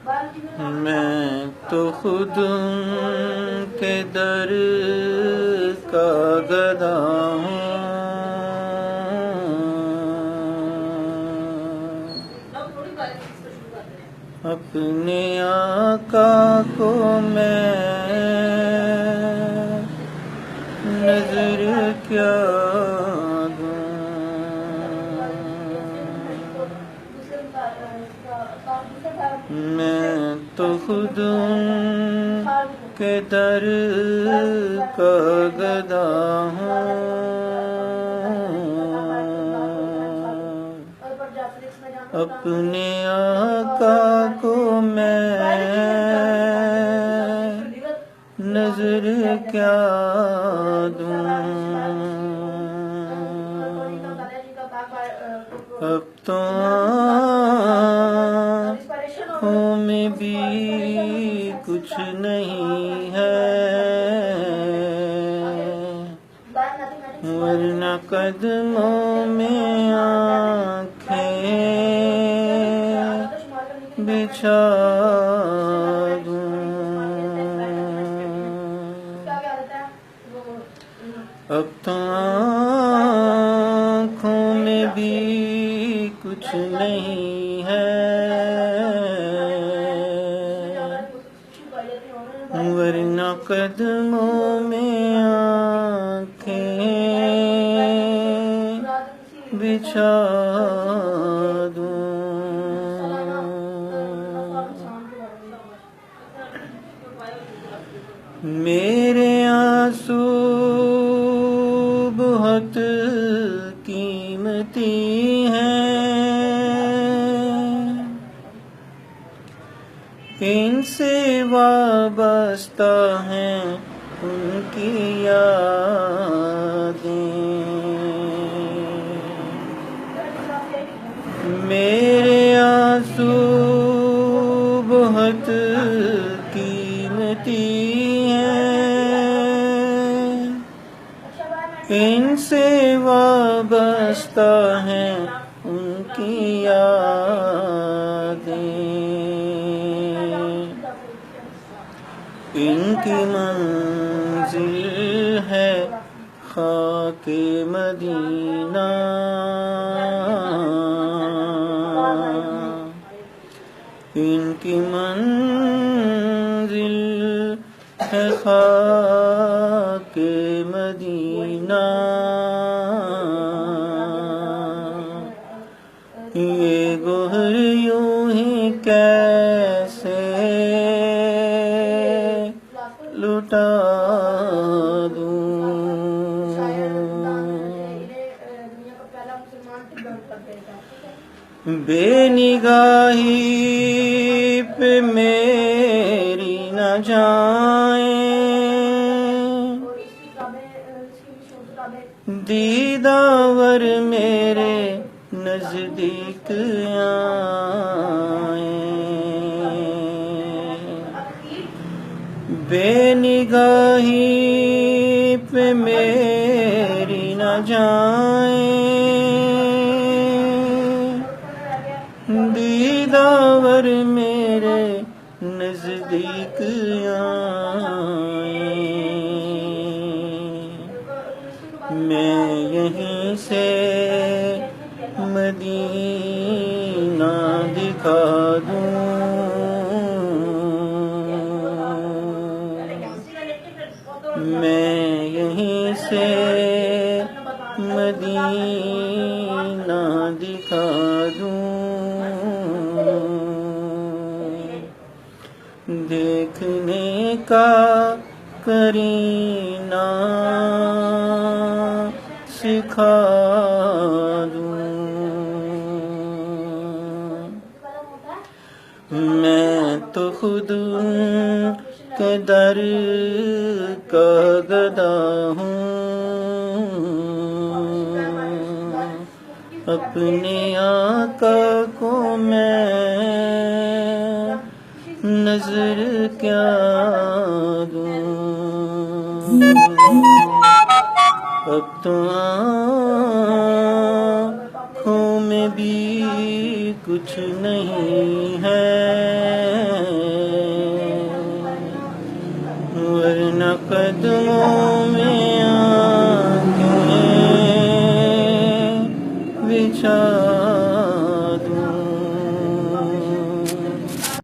मैं तो खुद के दर का गदा हूँ। अपने आका को मैं नजर क्या दूँ। मैं तो खुद के दर का गदा हूँ। अपने आका को मैं नजर क्या दूँ। अब तो आँखों में भी कुछ नहीं है, वरना कदमों में आँखें बिछा दूँ। अब तो आँखों में भी कुछ नहीं है, वरना कदमों में आँखें बिछा दूँ। मेरे आंसू बहुत कीमती हैं, इनसे वाबस्ता हैं उनकी यादें। मेरे आंसू बहुत कीमती हैं, इनसे वाबस्ता हैं उनकी यादें। इनकी मंजिल है खाके मदीना, इनकी मंजिल है खाके मदीना। ये गोहर यूं ही कैसे लुटा दूँ। बेनिगाही पे मेरी न जाए, दीदावर मेरे नजदीक आए। बेनिगाही पे मेरी न जाए, दीदावर मेरे नजदीक आए। मैं यहीं से मदीना दिखा दूँ। मैं यहीं से मदीना दिखा दूँ। देखने का करीना सिखा दूँ। मैं तो खुद के दर का गदा हूँ। अपने आका को मैं नजर क्या दूँ। अब तो आँखों में भी कुछ नहीं है, वरना कदमों में आके बिछा दूं।